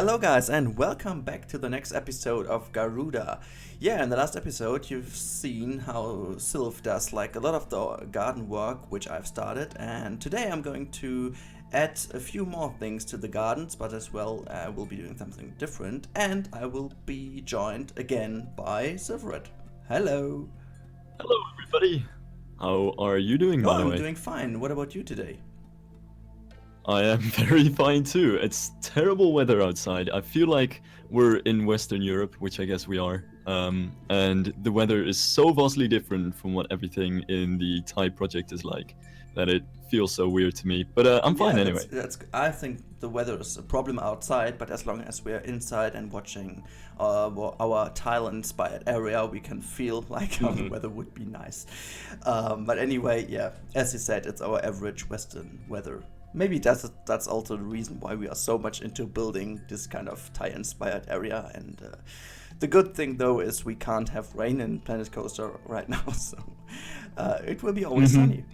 Hello guys and welcome back to the next episode of Garuda. Yeah, in the last episode you've seen how Silv does like a lot of the garden work which I've started, and today I'm going to add a few more things to the gardens, but as well we'll be doing something different, and I will be joined again by Silvarret. Hello. Hello, everybody. How are you doing, Oh, by the I'm way? doing fine. What about you today? I am very fine too. It's terrible weather outside. I feel like we're in Western Europe, which I guess we are. And the weather is so vastly different from what everything in the Thai project is like that it feels so weird to me. But I'm fine Yeah, anyway. that's. I think the weather is a problem outside, but as long as we're inside and watching our Thailand-inspired area, we can feel like how the weather would be nice. But anyway, yeah, as you said, it's our average Western weather. Maybe that's also the reason why we are so much into building this kind of Thai-inspired area. And the good thing though is we can't have rain in Planet Coaster right now, so it will be always Mhm. sunny.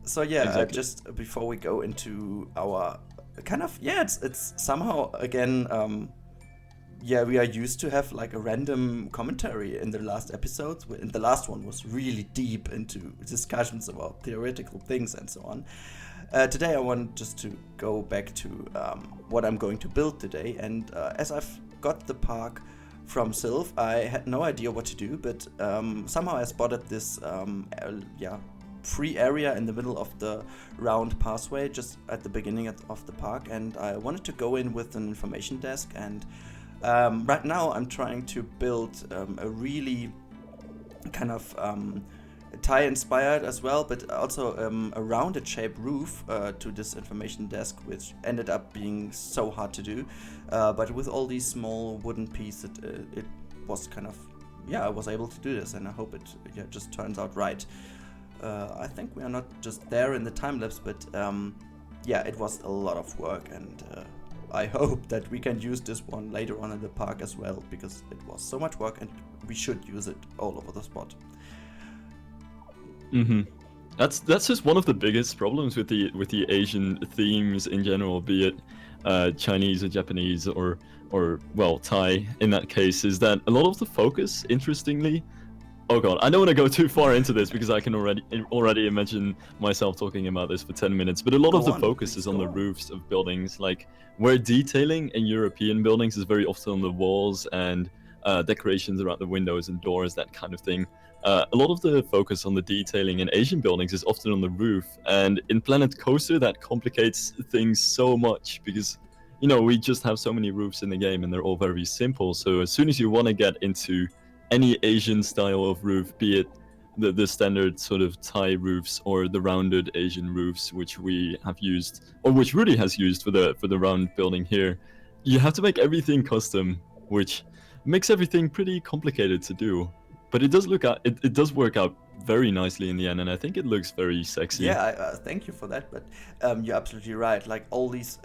So yeah, Exactly. just before we go into our kind of it's somehow again yeah, we are used to have like a random commentary in the last episodes. In the last one was really deep into discussions about theoretical things and so on. Today I want just to go back to what I'm going to build today, and as I've got the park from Silv, I had no idea what to do, but somehow I spotted this free area in the middle of the round pathway just at the beginning of the park, and I wanted to go in with an information desk. And right now I'm trying to build a really kind of Thai inspired as well, but also a rounded shaped roof to this information desk, which ended up being so hard to do. But with all these small wooden pieces, it was kind of, I was able to do this, and I hope it just turns out right. I think we are not just there in the time lapse, but it was a lot of work, and I hope that we can use this one later on in the park as well, because it was so much work and we should use it all over the spot. That's just one of the biggest problems with the Asian themes in general, be it Chinese or Japanese or well Thai in that case, is that a lot of the focus, interestingly. Oh god, I don't want to go too far into this because I can already imagine myself talking about this for 10 minutes, but a lot of Go the on, focus please is on go the on. roofs of buildings, like where detailing in European buildings is very often on the walls and decorations around the windows and doors, that kind of thing. A lot of the focus on the detailing in Asian buildings is often on the roof, and in Planet Coaster that complicates things so much because we just have so many roofs in the game and they're all very simple. So as soon as you want to get into any Asian style of roof, be it the standard sort of Thai roofs or the rounded Asian roofs, which we have used, or which Rudi has used for the round building here, you have to make everything custom, which makes everything pretty complicated to do. But it does work out very nicely in the end, and I think it looks very sexy. Yeah, thank you for that. But you're absolutely right. Like all these,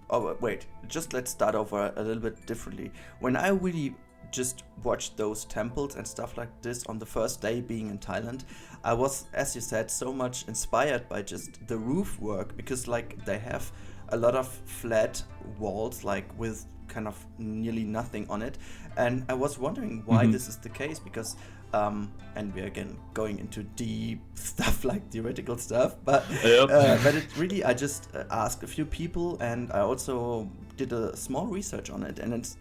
oh wait, just let's start over a little bit differently. When I really just watched those temples and stuff like this on the first day being in Thailand, I was, as you said, so much inspired by just the roof work, because like they have a lot of flat walls, like with kind of nearly nothing on it, and I was wondering why Hmm. this is the case, because and we're again going into deep stuff like theoretical stuff, but Yep. but it really, I just asked a few people, and I also did a small research on it, and it's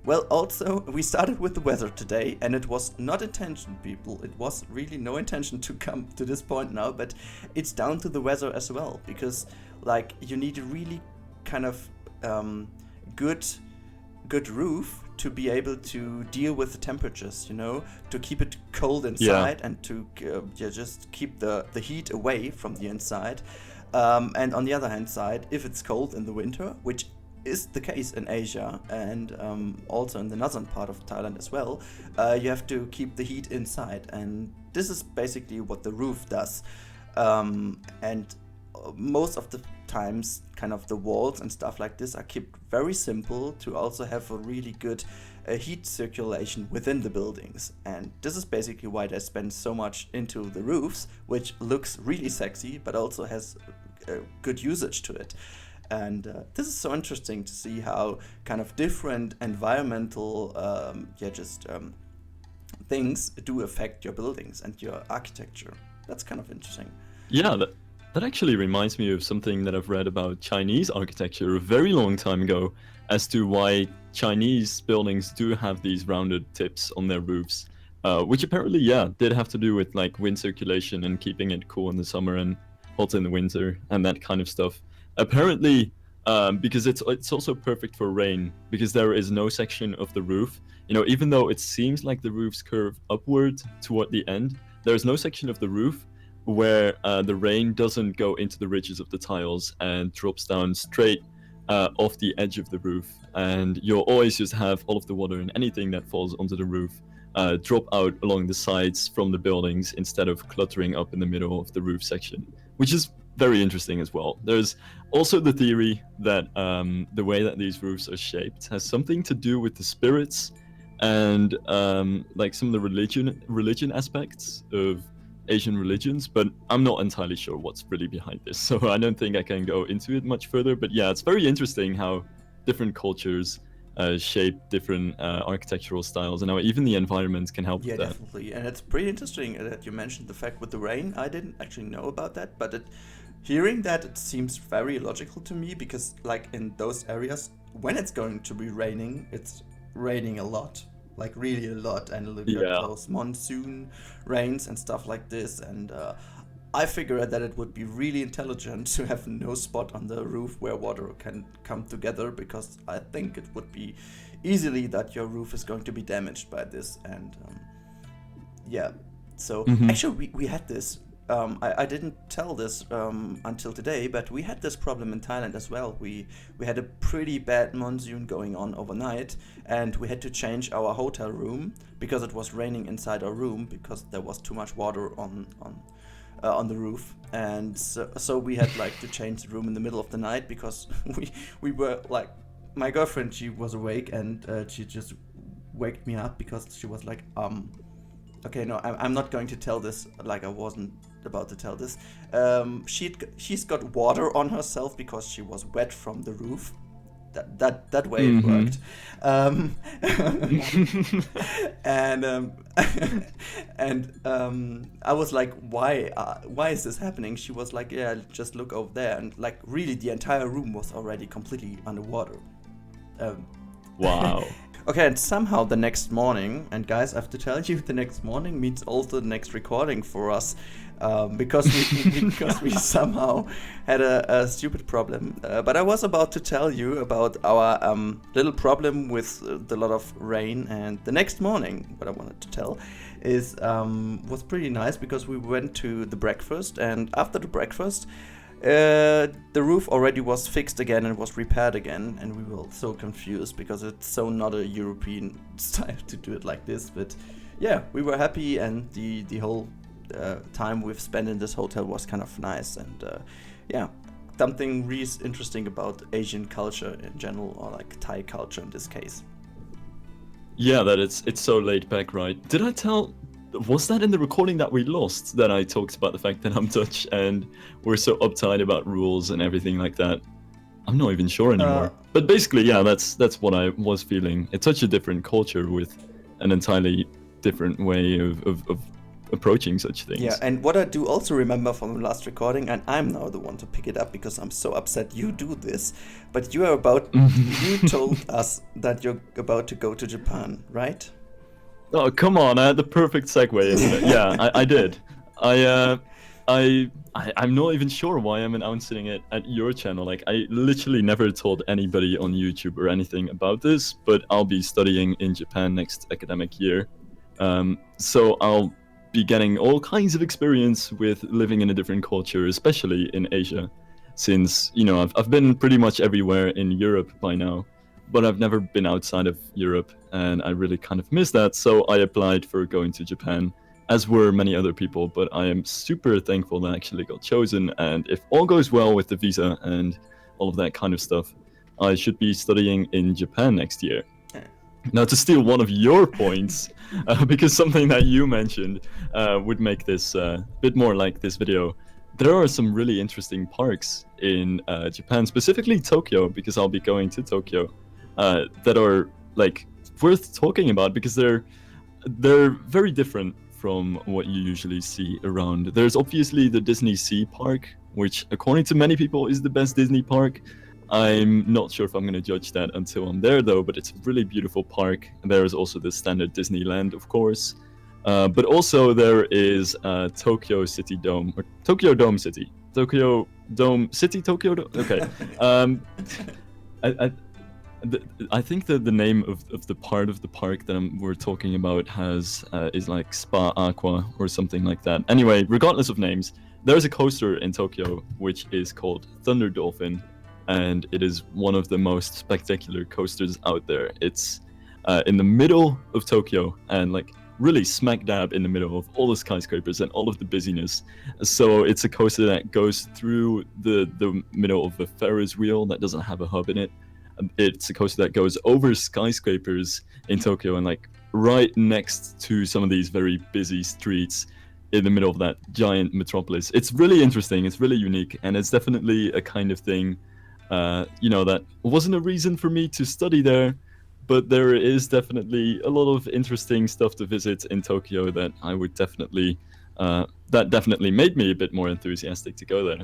well, also we started with the weather today, and it was not intention, people. It was really no intention to come to this point now, but it's down to the weather as well, because like you need a really kind of good good roof to be able to deal with the temperatures, to keep it cold Yeah. inside and to just keep the heat away from the inside. And on the other hand side, if it's cold in the winter, which is the case in Asia and also in the northern part of Thailand as well, you have to keep the heat inside. And this is basically what the roof does. And most of the times kind of the walls and stuff like this are kept very simple to also have a really good heat circulation within the buildings, and this is basically why they spend so much into the roofs, which looks really sexy but also has good usage to it. And this is so interesting to see how kind of different environmental things do affect your buildings and your architecture. That's kind of interesting. Yeah, that actually reminds me of something that I've read about Chinese architecture a very long time ago, as to why Chinese buildings do have these rounded tips on their roofs, which apparently, did have to do with like wind circulation and keeping it cool in the summer and hot in the winter and that kind of stuff. Apparently, because it's also perfect for rain, because there is no section of the roof, even though it seems like the roofs curve upward toward the end, there's no section of the roof where the rain doesn't go into the ridges of the tiles and drops down straight off the edge of the roof. And you'll always just have all of the water and anything that falls onto the roof drop out along the sides from the buildings instead of cluttering up in the middle of the roof section, which is very interesting as well. There's also the theory that the way that these roofs are shaped has something to do with the spirits and like some of the religion aspects of Asian religions, but I'm not entirely sure what's really behind this, so I don't think I can go into it much further. But yeah, it's very interesting how different cultures shape different architectural styles, and how even the environment can help with that. Yeah, definitely. And it's pretty interesting that you mentioned the fact with the rain. I didn't actually know about that, but hearing that, it seems very logical to me, because like in those areas, when it's going to be raining, it's raining a lot. Like really a lot, and look at those monsoon rains and stuff like this, and I figured that it would be really intelligent to have no spot on the roof where water can come together, because I think it would be easily that your roof is going to be damaged by this. And so actually we had this, I didn't tell this until today, but we had this problem in Thailand as well. We had a pretty bad monsoon going on overnight, and we had to change our hotel room because it was raining inside our room, because there was too much water on the roof. And so we had like to change the room in the middle of the night, because we were like, my girlfriend, she was awake, and she just waked me up because she was like, okay, no, I'm not going to tell this, like I wasn't about to tell this. She's got water on herself because she was wet from the roof. That way it worked. And I was like, why is this happening? She was like, yeah, just look over there, and like really the entire room was already completely underwater. Wow. Okay, and somehow the next morning, and guys, I have to tell you, the next morning means also the next recording for us, because we somehow had a stupid problem. But I was about to tell you about our little problem with the lot of rain, and the next morning, what I wanted to tell is was pretty nice, because we went to the breakfast, and after the breakfast, the roof already was fixed again and was repaired again, and we were so confused because it's so not a European style to do it like this. But yeah, we were happy, and the whole time we've spent in this hotel was kind of nice. And something really interesting about Asian culture in general, or like Thai culture in this case. Yeah, that it's so laid back, right? Was that in the recording that we lost, that I talked about the fact that I'm Dutch and we're so uptight about rules and everything like that? I'm not even sure anymore. But basically, yeah, that's what I was feeling. It's such a different culture with an entirely different way of approaching such things. Yeah, and what I do also remember from the last recording, and I'm now the one to pick it up because I'm so upset you do this, but you told us that you're about to go to Japan, right? Oh, come on, I had the perfect segue into it. Yeah, I did. I'm not even sure why I'm announcing it at your channel. Like, I literally never told anybody on YouTube or anything about this, but I'll be studying in Japan next academic year. So I'll be getting all kinds of experience with living in a different culture, especially in Asia, since, I've been pretty much everywhere in Europe by now, but I've never been outside of Europe, and I really kind of miss that. So I applied for going to Japan, as were many other people, but I am super thankful that I actually got chosen. And if all goes well with the visa and all of that kind of stuff, I should be studying in Japan next year. Now, to steal one of your points, because something that you mentioned would make this a bit more like this video, there are some really interesting parks in Japan, specifically Tokyo, because I'll be going to Tokyo, that are like worth talking about because they're very different from what you usually see around. There's obviously the Disney Sea Park, which according to many people is the best Disney park. I'm not sure if I'm going to judge that until I'm there though, but it's a really beautiful park. And there is also the standard Disneyland, of course. But also there is Tokyo City Dome, or Tokyo Dome City. Tokyo Dome City, Tokyo Dome? Okay. I, I think that the name of the part of the park that we're talking about is like Spa Aqua or something like that. Anyway, regardless of names, there's a coaster in Tokyo which is called Thunder Dolphin, and it is one of the most spectacular coasters out there. It's in the middle of Tokyo, and like really smack dab in the middle of all the skyscrapers and all of the busyness. So it's a coaster that goes through the middle of a Ferris wheel that doesn't have a hub in it. It's a coaster that goes over skyscrapers in Tokyo and like right next to some of these very busy streets in the middle of that giant metropolis. It's really interesting, it's really unique, and it's definitely a kind of thing, that wasn't a reason for me to study there, but there is definitely a lot of interesting stuff to visit in Tokyo that I would definitely, that definitely made me a bit more enthusiastic to go there.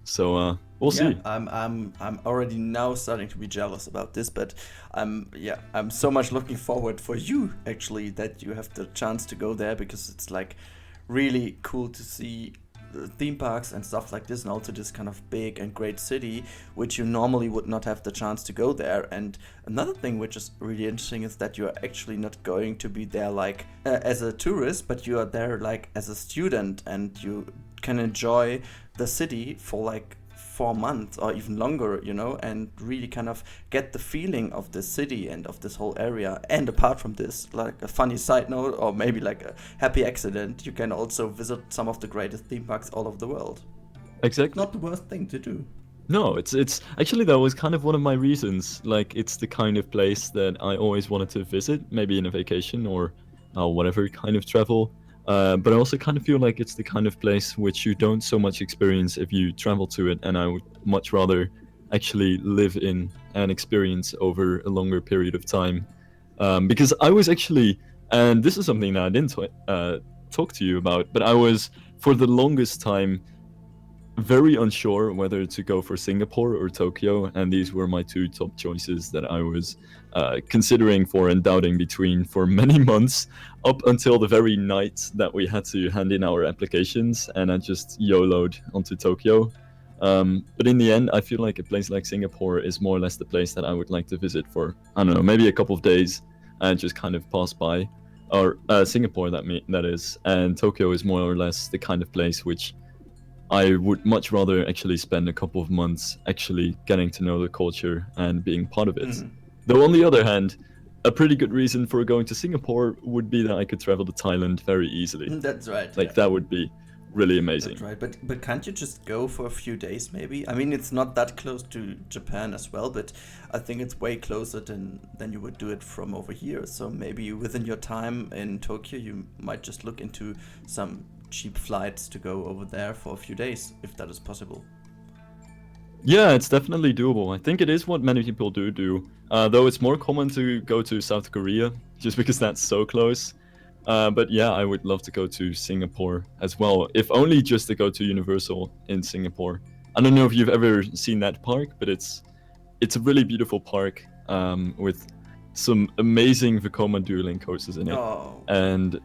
So we'll see. I'm already now starting to be jealous about this, but I'm so much looking forward for you actually that you have the chance to go there, because it's like really cool to see theme parks and stuff like this, and also this kind of big and great city which you normally would not have the chance to go there. And another thing which is really interesting is that you're actually not going to be there like as a tourist, but you are there like as a student, and you can enjoy the city for like 4 months or even longer, and really kind of get the feeling of the city and of this whole area. And apart from this, like a funny side note or maybe like a happy accident, you can also visit some of the greatest theme parks all over the world. Exactly. Not the worst thing to do. No, it's actually, that was kind of one of my reasons. Like, it's the kind of place that I always wanted to visit, maybe in a vacation or whatever kind of travel. But I also kind of feel like it's the kind of place which you don't so much experience if you travel to it, and I would much rather actually live in and experience over a longer period of time. Because I was actually, and this is something that I didn't talk to you about, but I was for the longest time very unsure whether to go for Singapore or Tokyo, and these were my two top choices that I was considering for and doubting between for many months, up until the very night that we had to hand in our applications, and I just YOLO'd onto Tokyo. But in the end, I feel like a place like Singapore is more or less the place that I would like to visit for, I don't know, maybe a couple of days and just kind of pass by. Or Singapore, that is, and Tokyo is more or less the kind of place which I would much rather actually spend a couple of months actually getting to know the culture and being part of it. Mm-hmm. Though on the other hand, a pretty good reason for going to Singapore would be that I could travel to Thailand very easily. That's right. Like, that would be really amazing. That's right, but can't you just go for a few days maybe? I mean, it's not that close to Japan as well, but I think it's way closer than you would do it from over here. So maybe within your time in Tokyo, you might just look into some cheap flights to go over there for a few days, if that is possible. Yeah, it's definitely doable. I think it is what many people do. Though it's more common to go to South Korea, just because that's so close. But yeah, I would love to go to Singapore as well, if only just to go to Universal in Singapore. I don't know if you've ever seen that park, but it's a really beautiful park with some amazing Vekoma dueling coasters in it. Oh. And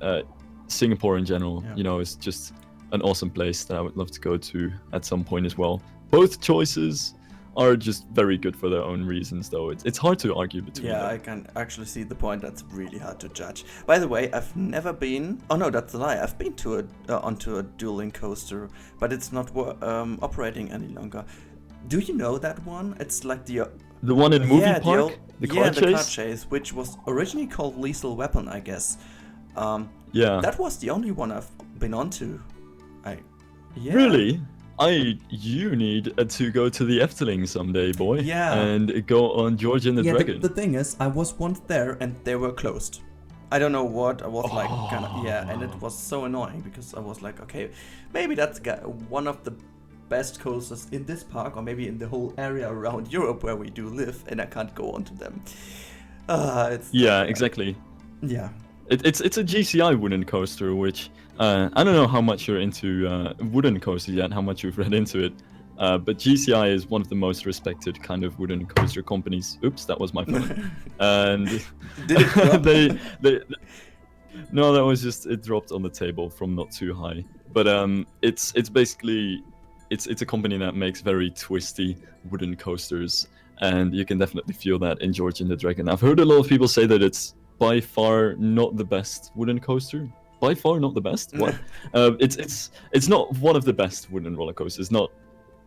Singapore in general, is just an awesome place that I would love to go to at some point as well. Both choices are just very good for their own reasons, though. It's hard to argue between them. Yeah, I can actually see the point. That's really hard to judge. By the way, I've never been... Oh no, that's a lie. I've been to onto a dueling coaster, but it's not operating any longer. Do you know that one? It's like the one in Movie Park? The car chase, which was originally called Lethal Weapon, I guess. Yeah. That was the only one I've been onto. Really? You need to go to the Efteling someday, boy. Yeah. And go on George and the Dragon. The thing is, I was once there and they were closed. I don't know what. I was like, and it was so annoying because I was like, okay, maybe that's one of the best coasters in this park, or maybe in the whole area around Europe where we do live, and I can't go onto them. Exactly. Yeah. It's a GCI wooden coaster, which I don't know how much you're into wooden coasters yet, how much you've read into it. But GCI is one of the most respected kind of wooden coaster companies. Oops, that was my phone. And Did it drop? they no, that was just, it dropped on the table from not too high. But it's basically it's a company that makes very twisty wooden coasters, and you can definitely feel that in George and the Dragon. I've heard a lot of people say that it's by far not the best wooden coaster. By far not the best. What? It's not one of the best wooden roller coasters. Not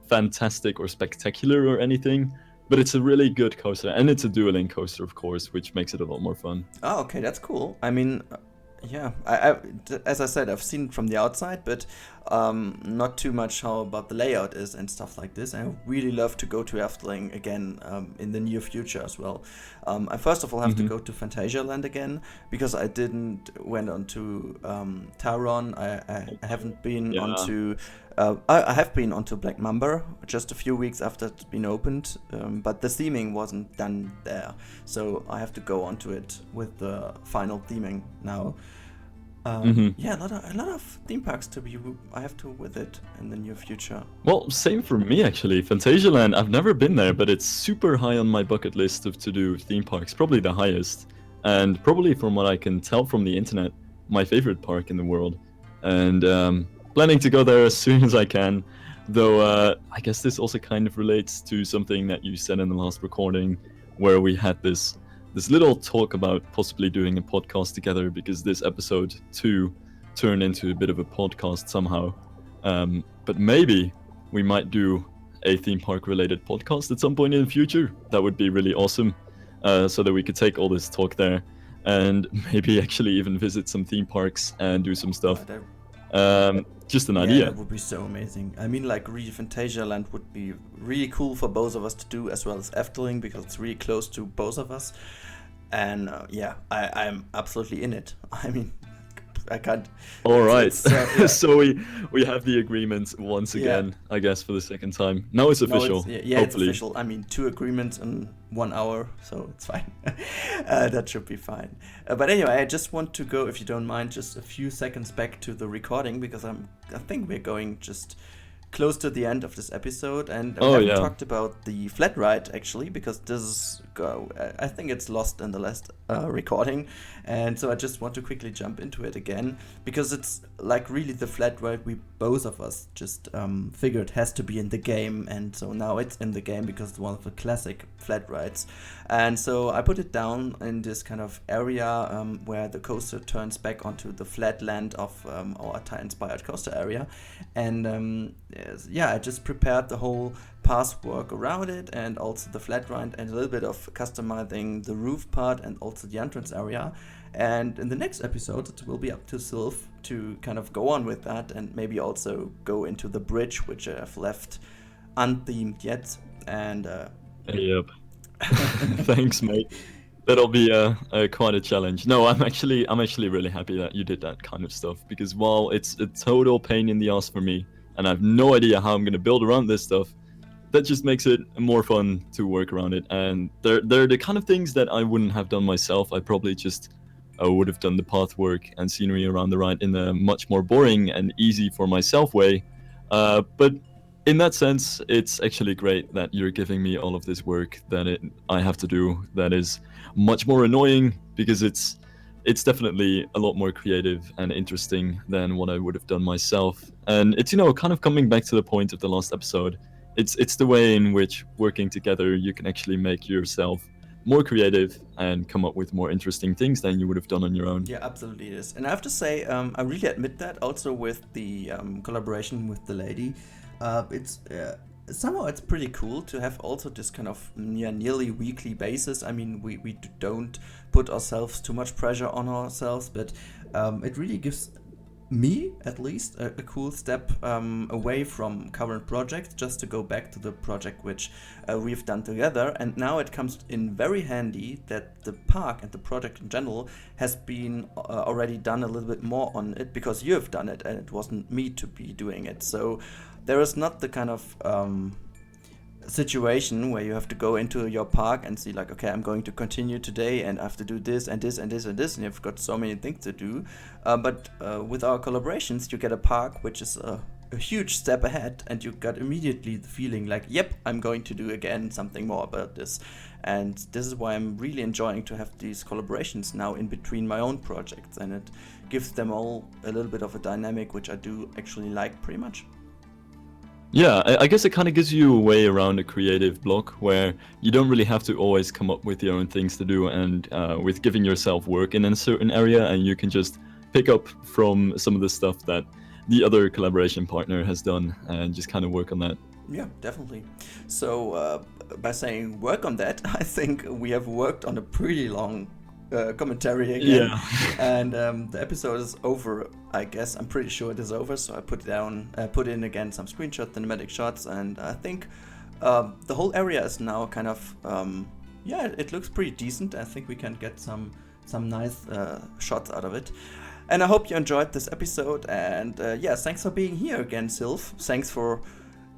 fantastic or spectacular or anything, but it's a really good coaster, and it's a dueling coaster, of course, which makes it a lot more fun. Oh, okay, that's cool. I mean, yeah, I as I said, I've seen it from the outside, but not too much how about the layout is and stuff like this. I really love to go to Efteling again in the near future as well. I first of all have to go to Phantasialand again, because I didn't went on to Taron. I haven't been onto. I have been onto Black Mamba just a few weeks after it's been opened, but the theming wasn't done there, so I have to go onto it with the final theming now. Yeah, a lot of theme parks I have to visit in the near future. Well, same for me actually. Phantasialand, I've never been there, but it's super high on my bucket list of to-do theme parks, probably the highest, and probably from what I can tell from the internet, my favorite park in the world. And planning to go there as soon as I can, though I guess this also kind of relates to something that you said in the last recording, where we had this little talk about possibly doing a podcast together, because this episode 2 turned into a bit of a podcast somehow. But maybe we might do a theme park related podcast at some point in the future. That would be really awesome, so that we could take all this talk there and maybe actually even visit some theme parks and do some stuff. Just an idea. Yeah, that would be so amazing. I mean, like, really, Phantasialand would be really cool for both of us to do, as well as Efteling, because it's really close to both of us. And yeah, I'm absolutely in it. I mean, I can't. All right. Yeah. So we have the agreement once again, I guess, for the second time. Now it's official. Yeah, it's official. I mean, 2 agreements in 1 hour, so it's fine. That should be fine. But anyway, I just want to go, if you don't mind, just a few seconds back to the recording, because I think we're going just close to the end of this episode, and we haven't talked about the flatride actually, because this is I think it's lost in the last recording, and so I just want to quickly jump into it again, because it's like really the flatride we both of us just figured has to be in the game, and so now it's in the game because it's one of the classic flatrides. And so I put it down in this kind of area where the coaster turns back onto the flat land of our Thai-inspired coaster area, and yeah, I just prepared the whole pathwork around it, and also the flat ride, and a little bit of customizing the roof part and also the entrance area. And in the next episode, it will be up to Silv to kind of go on with that, and maybe also go into the bridge, which I have left unthemed yet. And yep. Thanks, mate. That'll be quite a challenge. No, I'm actually really happy that you did that kind of stuff, because while it's a total pain in the ass for me, and I have no idea how I'm going to build around this stuff, that just makes it more fun to work around it. And they're the kind of things that I wouldn't have done myself. I probably just would have done the path work and scenery around the ride in a much more boring and easy for myself way. But in that sense, it's actually great that you're giving me all of this work that I have to do that is much more annoying, because it's definitely a lot more creative and interesting than what I would have done myself. And it's, kind of coming back to the point of the last episode. It's the way in which working together you can actually make yourself more creative and come up with more interesting things than you would have done on your own. Yeah, absolutely it is. And I have to say, I really admit that also with the collaboration with the lady. It's somehow it's pretty cool to have also this kind of nearly weekly basis. I mean, we don't put ourselves too much pressure on ourselves, but it really gives me at least a cool step away from current projects, just to go back to the project which we've done together. And now it comes in very handy that the park and the project in general has been already done a little bit more on it, because you have done it and it wasn't me to be doing it. So there is not the kind of situation where you have to go into your park and see like, okay, I'm going to continue today and I have to do this and this and this and this, and you've got so many things to do. But with our collaborations, you get a park which is a huge step ahead, and you got immediately the feeling like, yep, I'm going to do again something more about this. And this is why I'm really enjoying to have these collaborations now in between my own projects, and it gives them all a little bit of a dynamic which I do actually like pretty much. Yeah, I guess it kind of gives you a way around a creative block where you don't really have to always come up with your own things to do, and with giving yourself work in a certain area, and you can just pick up from some of the stuff that the other collaboration partner has done and just kind of work on that. Yeah, definitely. So by saying work on that, I think we have worked on a pretty long commentary again. Yeah. And the episode is over, I guess. I'm pretty sure it is over, so I put in again some screenshots, cinematic shots, and I think the whole area is now kind of it looks pretty decent. I think we can get some nice shots out of it. And I hope you enjoyed this episode, and thanks for being here again, Silv. Thanks for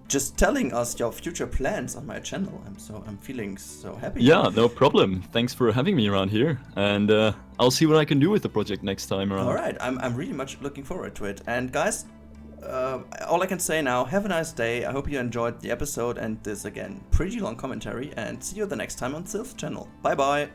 just telling us your future plans on my channel. I'm feeling so happy. Yeah, no problem. Thanks for having me around here, and I'll see what I can do with the project next time around. All right, I'm really much looking forward to it. And guys, all I can say now, have a nice day. I hope you enjoyed the episode and this again pretty long commentary, and see you the next time on Silvs Channel. Bye bye.